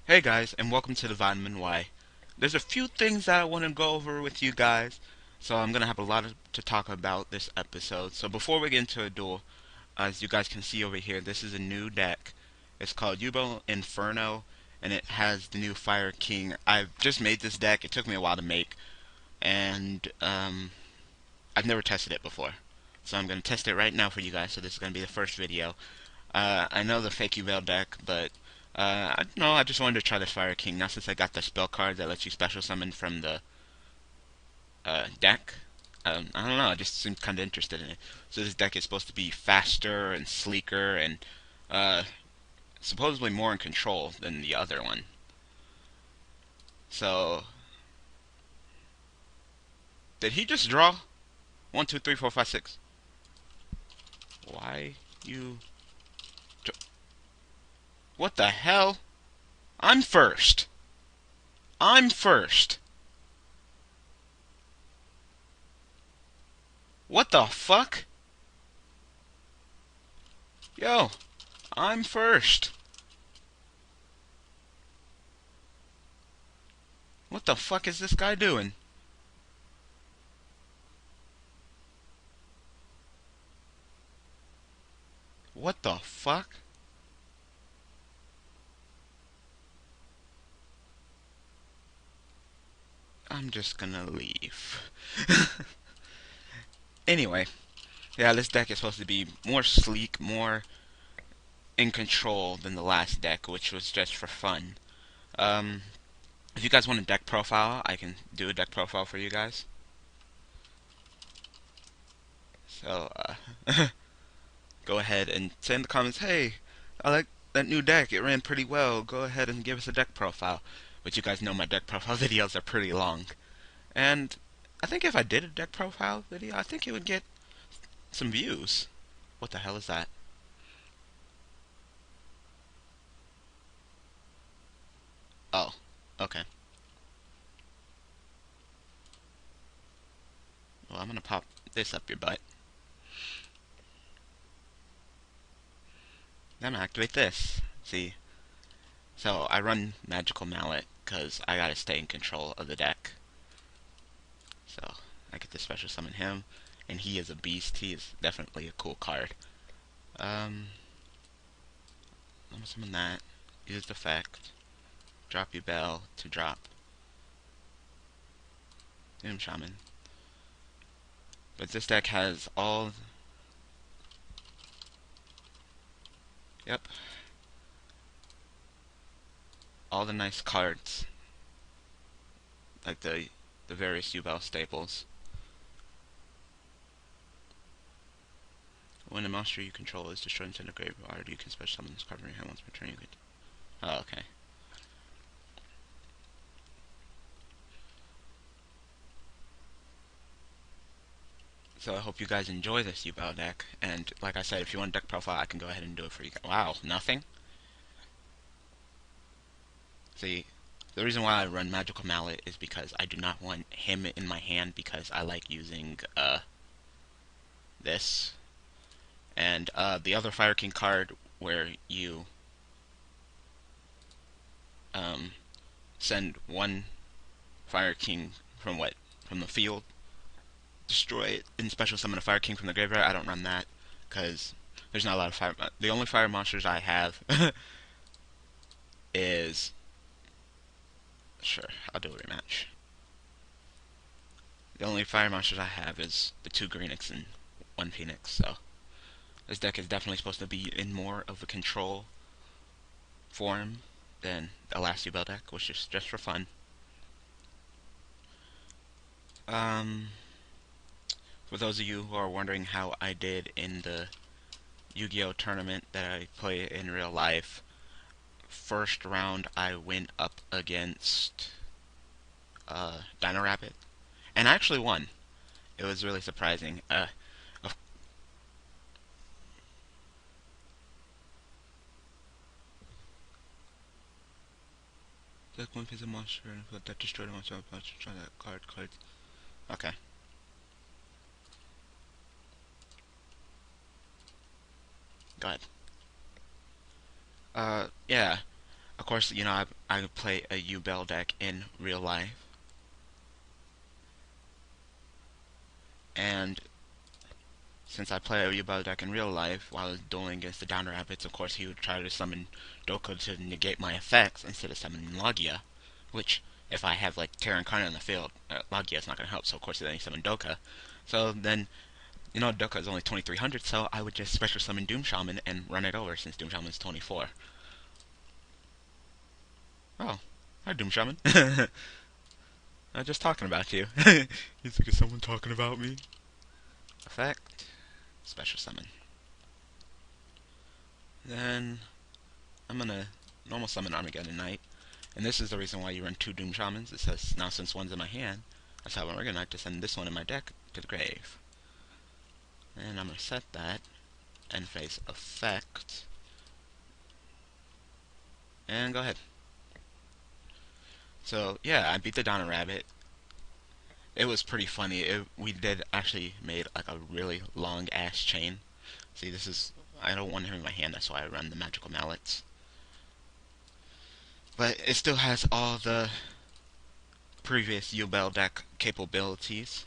Hey guys, and welcome to the Vitamin Y. There's a few things that I want to go over with you guys, so I'm gonna have a lot to talk about this episode. So before we get into a duel, as you guys can see over here, this is a new deck. It's called Yubel Inferno, and it has the new Fire King. I've just made this deck. It took me a while to make, and I've never tested it before. So I'm gonna test it right now for you guys. So this is gonna be the first video. I know the fake Yubel deck, but I don't know. I just wanted to try this Fire King now since I got the spell card that lets you special summon from the deck. I don't know. I just seemed kind of interested in it. So this deck is supposed to be faster and sleeker and uh, supposedly more in control than the other one. So did he just draw 1, 2, 3, 4, 5, 6? Why you? What the hell? I'm first. I'm first. What the fuck? Yo, I'm first. What the fuck is this guy doing? What the fuck? I'm just gonna leave. Anyway, yeah, this deck is supposed to be more sleek, more in control than the last deck, which was just for fun. Um, if you guys want a deck profile, I can do a deck profile for you guys. So, go ahead and say in the comments, hey, I like that new deck. It ran pretty well. Go ahead and give us a deck profile. But you guys know my deck profile videos are pretty long. And I think if I did a deck profile video, I think it would get some views. What the hell is that? Oh, okay. Well, I'm gonna pop this up your butt. Then I'm gonna activate this. See? So I run Magical Mallet because I gotta stay in control of the deck. So I get to special summon him, and he is a beast. He is definitely a cool card. I'm gonna summon that. Use the effect. Drop Yubel to drop Doom Shaman. But this deck has all. Yep. All the nice cards. Like the various Yubel staples. When a monster you control is destroyed into the graveyard, you can special summon this card from your hand once per turn. You could. Oh, okay. So I hope you guys enjoy this Yubel deck. And like I said, if you want a deck profile, I can go ahead and do it for you guys. Wow, nothing? See, the reason why I run Magical Mallet is because I do not want him in my hand because I like using this. And the other Fire King card where you um, send one Fire King from from the field, destroy it, and special summon a Fire King from the graveyard. I don't run that because there's not a lot of fire. The only fire monsters I have is sure I'll do a rematch. The only fire monsters I have is the 2 Greenix and 1 Phoenix. So this deck is definitely supposed to be in more of a control form than the last Yubel deck, which is just for fun. Um, for those of you who are wondering how I did in the Yu-Gi-Oh tournament that I play in real life, first round I went up against Dino Rabbit, and I actually won. It was really surprising. Like one piece of monster and that destroyed a monster. Try that card. Okay. Go ahead. Yeah. Of course, I play a Yubel deck in real life, and since I play a Yubel deck in real life, while I was dueling against the Downer Rabbits, of course he would try to summon Doka to negate my effects instead of summoning Logia, which, if I have like Terra Incarnate on the field, Logia is not going to help, so of course then he summoned Doka. So then, Doka is only 2300, so I would just special summon Doom Shaman and run it over since Doom Shaman is 24. Oh, hi Doom Shaman. I was just talking about you. He's like, is someone talking about me? Effect, special summon. Then I'm gonna normal summon Armageddon Knight, and this is the reason why you run 2 Doom Shamans. It says, now since one's in my hand, I tell Armageddon Knight to send this one in my deck to the grave. And I'm gonna set that, end phase effect, and go ahead. So yeah, I beat the Donna Rabbit. It was pretty funny. We did actually made like a really long ass chain. See, this is, I don't want him in my hand, that's why I run the magical mallets. But it still has all the previous Yubel deck capabilities.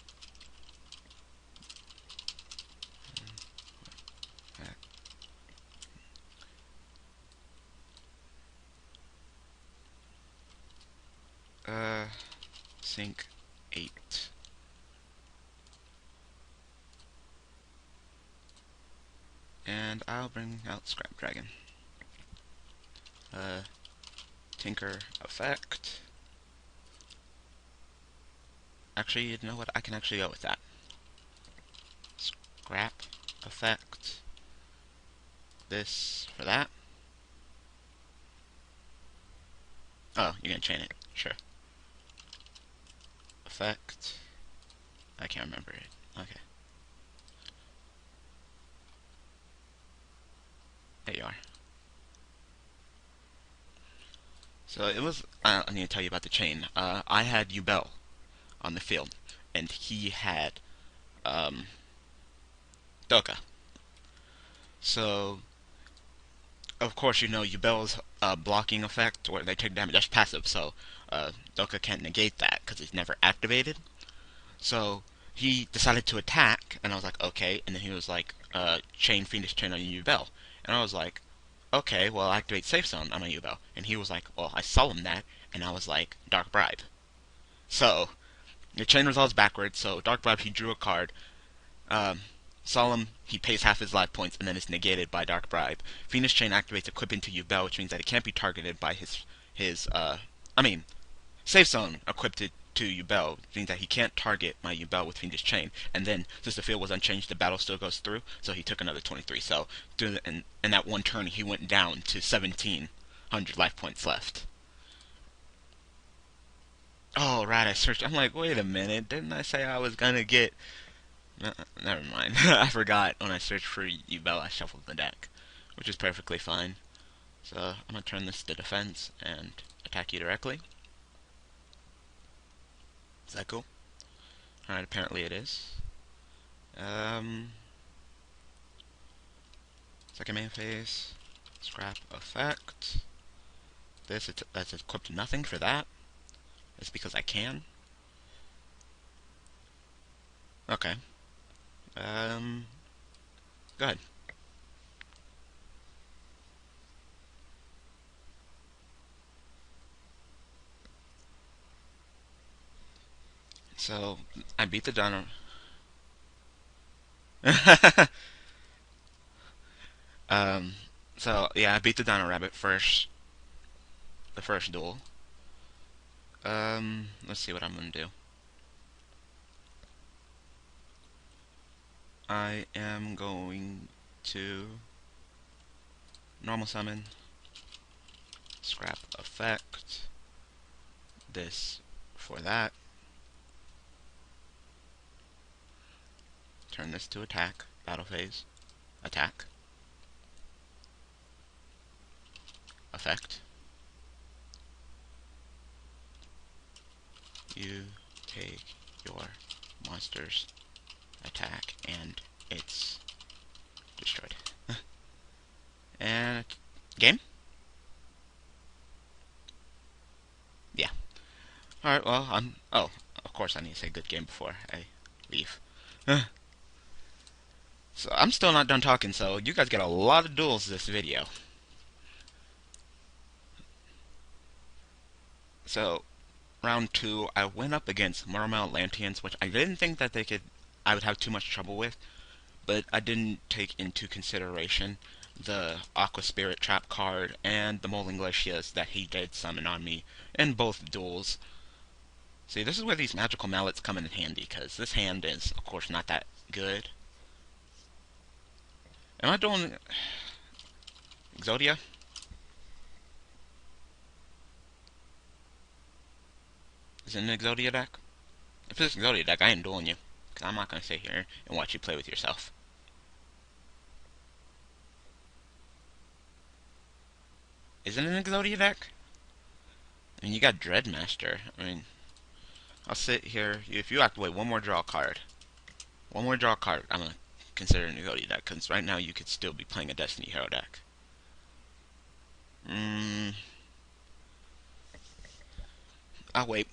Uh, Sync 8. And I'll bring out Scrap Dragon. Tinker effect. Actually, you know what? I can actually go with that. Scrap effect. This for that. Oh, you're gonna chain it. Sure. Effect. I can't remember it. Okay. There you are. So it was, I need to tell you about the chain. I had Yubel on the field, and he had Doka. So, of course, Yubel's blocking effect, where they take damage, that's passive, so Doka can't negate that, because it's never activated. So, he decided to attack, and I was like, okay, and then he was like, chain Fiendish Chain on Yubel. And I was like, okay, well, activate Safe Zone on my Yubel. And he was like, well, I saw him that, and I was like, Dark Bribe. So, the chain resolves backwards, so Dark Bribe, he drew a card. Solemn, he pays half his life points, and then it's negated by Dark Bribe. Fiendish Chain activates equip into Yubel, which means that it can't be targeted by Safe Zone equipped to Yubel, which means that he can't target my Yubel with Fiendish Chain. And then, since the field was unchanged, the battle still goes through, so he took another 23. So, in that one turn, he went down to 1,700 life points left. Oh, right, I searched. I'm like, wait a minute, didn't I say I was gonna get... Never mind. I forgot when I searched for Yubel, I shuffled the deck, which is perfectly fine. So, I'm gonna turn this to defense and attack you directly. Is that cool? Alright, apparently it is. Second main phase, scrap effect. That's equipped to nothing for that. It's because I can. Okay. Go ahead. So, I beat the Donner. um, so, yeah, I beat the Donner Rabbit the first duel. Let's see what I'm gonna do. I am going to normal summon, scrap effect, this for that, turn this to attack, battle phase, attack, effect, you take your monster's attack and it's destroyed. And game? Alright, well, oh, of course I need to say good game before I leave. So I'm still not done talking, so you guys get a lot of duels this video. So, round two, I went up against Mermail Atlanteans, which I didn't think that I would have too much trouble with, but I didn't take into consideration the Aqua Spirit Trap card and the Molding Glacias that he did summon on me in both duels. See, this is where these magical mallets come in handy, because this hand is, of course, not that good. Am I doing Exodia? Is it an Exodia deck? If it's an Exodia deck, I ain't dueling you. Because I'm not going to sit here and watch you play with yourself. Is it an Exodia deck? I mean, you got Dreadmaster. I mean, I'll sit here. If you activate one more draw card, I'm going to consider an Exodia deck. Because right now you could still be playing a Destiny Hero deck. I'll wait.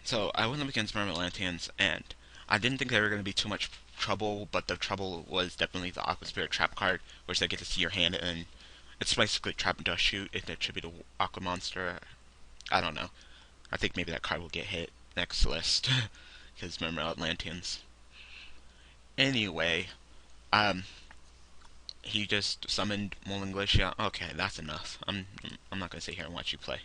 So I went up against Mermaid Atlanteans, and I didn't think they were going to be too much trouble, but the trouble was definitely the Aqua Spirit Trap card, which they get to see your hand, and it's basically Trap and Dust Shoot if they attribute to Aqua Monster. I don't know. I think maybe that card will get hit next list, because Mermaid Atlanteans. Anyway, um, he just summoned Molin Glacia. Okay, that's enough. I'm not going to sit here and watch you play.